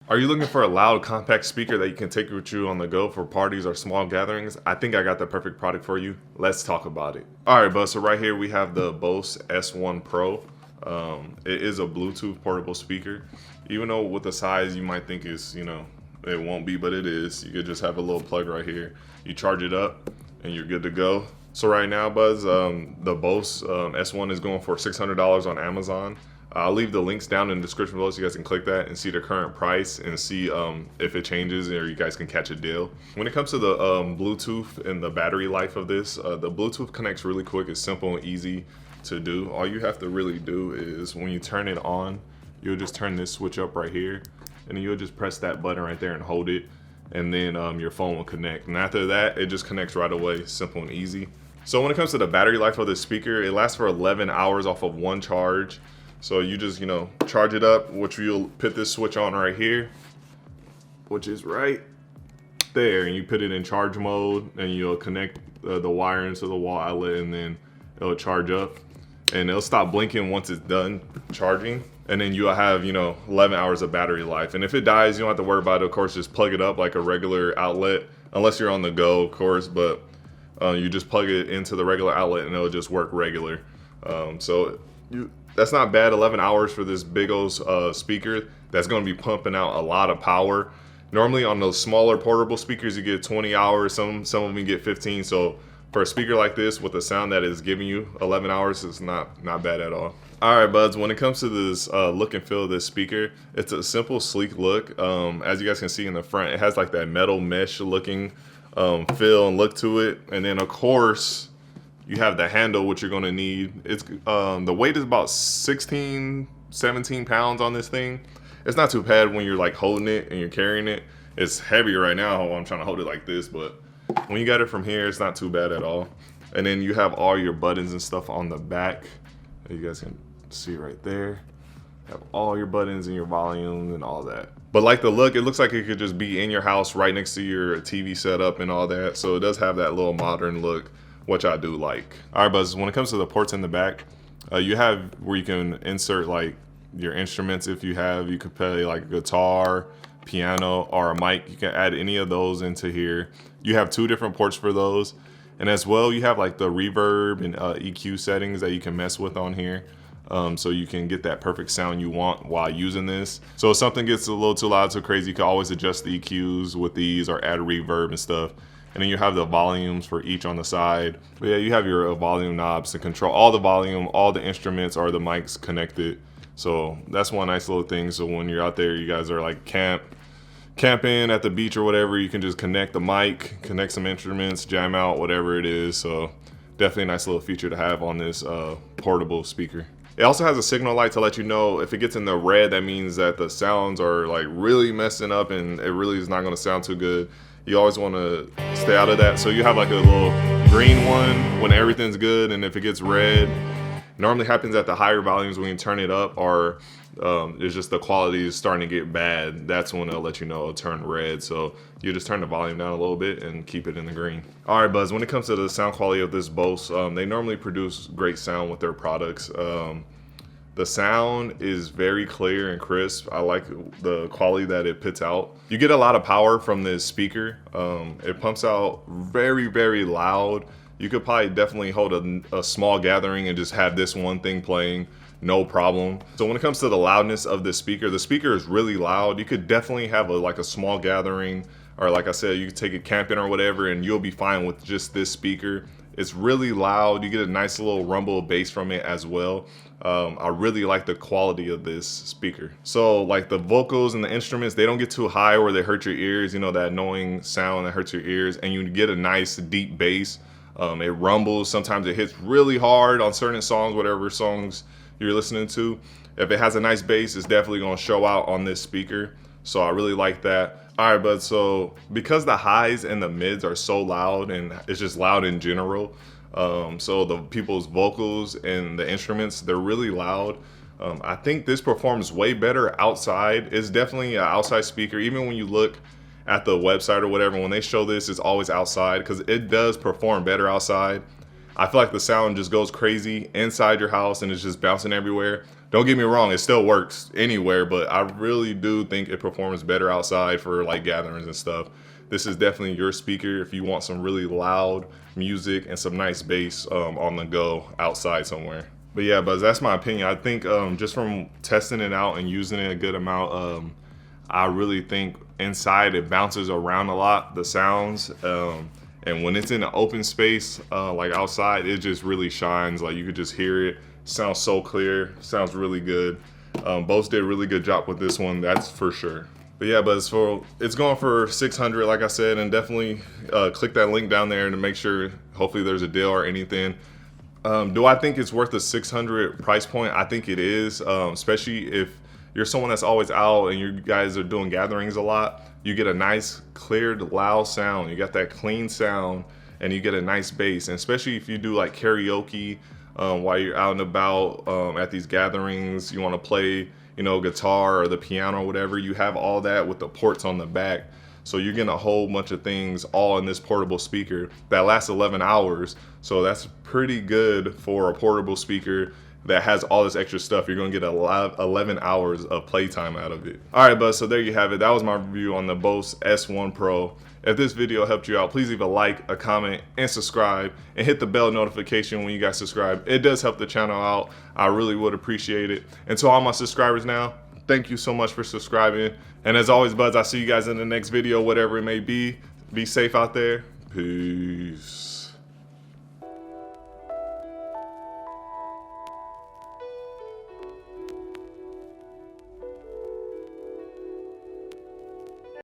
Are you looking for a loud, compact speaker that you can take with you on the go for parties or small gatherings? I think I got the perfect product for you. Let's talk about it. All right, bud. So right here we have the Bose S1 Pro. It is a Bluetooth portable speaker. Even though with the size you might think is, it won't be, but it is. You could just have a little plug right here. You charge it up and you're good to go. So right now, Buzz, the Bose S1 is going for $600 on Amazon. I'll leave the links down in the description below so you guys can click that and see the current price and see if it changes or you guys can catch a deal. When it comes to the Bluetooth and the battery life of this, the Bluetooth connects really quick. It's simple and easy to do. All you have to really do is when you turn it on, you'll just turn this switch up right here and then you'll just press that button right there and hold it, and then your phone will connect. And after that, it just connects right away, simple and easy. So when it comes to the battery life of this speaker, it lasts for 11 hours off of one charge. So you just, charge it up, which you'll put this switch on right here, which is right there. And you put it in charge mode and you'll connect the wire into the wall outlet and then it'll charge up. And it'll stop blinking once it's done charging. And then you'll have, 11 hours of battery life. And if it dies, you don't have to worry about it. Of course, just plug it up like a regular outlet, unless you're on the go, of course. But you just plug it into the regular outlet and it'll just work regular. That's not bad. 11 hours for this big old speaker that's going to be pumping out a lot of power. Normally on those smaller portable speakers you get 20 hours, some of them you get 15. So for a speaker like this with the sound that is giving you 11 hours, it's not bad at all. All right, buds, when it comes to this look and feel of this speaker, it's a simple, sleek look. As you guys can see in the front, it has like that metal mesh looking feel and look to it. And then of course you have the handle, which you're gonna need. It's the weight is about 16, 17 pounds on this thing. It's not too bad when you're like holding it and you're carrying it. It's heavier right now. I'm trying to hold it like this, but when you got it from here, it's not too bad at all. And then you have all your buttons and stuff on the back. You guys can see right there. Have all your buttons and your volume and all that. But like the look, it looks like it could just be in your house right next to your TV setup and all that. So it does have that little modern look, which I do like. All right, Buzz, when it comes to the ports in the back, you have where you can insert like your instruments. If you could play like a guitar, piano, or a mic. You can add any of those into here. You have two different ports for those. And as well, you have like the reverb and EQ settings that you can mess with on here. So you can get that perfect sound you want while using this. So if something gets a little too loud, too crazy, you can always adjust the EQs with these or add reverb and stuff. And then you have the volumes for each on the side. But yeah, you have your volume knobs to control all the volume, all the instruments or the mics connected. So that's one nice little thing. So when you're out there, you guys are like camping at the beach or whatever, you can just connect the mic, connect some instruments, jam out, whatever it is. So definitely a nice little feature to have on this portable speaker. It also has a signal light to let you know if it gets in the red, that means that the sounds are like really messing up and it really is not going to sound too good. You always want to stay out of that. So you have like a little green one when everything's good, and if it gets red, normally happens at the higher volumes when you turn it up, or it's just the quality is starting to get bad. That's when it'll let you know it'll turn red. So you just turn the volume down a little bit and keep it in the green. All right, Buzz, when it comes to the sound quality of this Bose, they normally produce great sound with their products. The sound is very clear and crisp. I like the quality that it puts out. You get a lot of power from this speaker. It pumps out very, very loud. You could probably definitely hold a small gathering and just have this one thing playing, no problem. So when it comes to the loudness of the speaker is really loud. You could definitely have like a small gathering, or like I said, you could take it camping or whatever and you'll be fine with just this speaker. It's really loud. You get a nice little rumble bass from it as well. I really like the quality of this speaker. So like the vocals and the instruments, they don't get too high where they hurt your ears, that annoying sound that hurts your ears, and you get a nice deep bass. It rumbles. Sometimes it hits really hard on certain songs, whatever songs you're listening to. If it has a nice bass, it's definitely going to show out on this speaker. So I really like that. All right, bud, so because the highs and the mids are so loud, and it's just loud in general, so the people's vocals and the instruments, they're really loud. I think this performs way better outside. It's definitely an outside speaker. Even when you look at the website or whatever, when they show this, it's always outside because it does perform better outside. I feel like the sound just goes crazy inside your house and it's just bouncing everywhere. Don't get me wrong, it still works anywhere, but I really do think it performs better outside for like gatherings and stuff. This is definitely your speaker if you want some really loud music and some nice bass on the go outside somewhere. But yeah, Buzz, that's my opinion. I think just from testing it out and using it a good amount, I really think inside it bounces around a lot, the sounds. And when it's in an open space, like outside, it just really shines. Like you could just hear it. Sounds so clear. Sounds really good. Bose did a really good job with this one, that's for sure. But yeah, but it's going for 600, like I said, and definitely click that link down there to make sure. Hopefully, there's a deal or anything. Do I think it's worth the 600 price point? I think it is, especially if you're someone that's always out and you guys are doing gatherings a lot. You get a nice, cleared, loud sound. You got that clean sound, and you get a nice bass. And especially if you do like karaoke while you're out and about at these gatherings, you want to play, you know, guitar or the piano or whatever. You have all that with the ports on the back. So you're getting a whole bunch of things all in this portable speaker that lasts 11 hours. So that's pretty good for a portable speaker that has all this extra stuff. You're gonna get 11 hours of playtime out of it. All right, bud, so there you have it. That was my review on the Bose S1 Pro. If this video helped you out, please leave a like, a comment, and subscribe, and hit the bell notification when you guys subscribe. It does help the channel out. I really would appreciate it. And to all my subscribers now, thank you so much for subscribing. And as always, buds, I'll see you guys in the next video, whatever it may be. Be safe out there. Peace.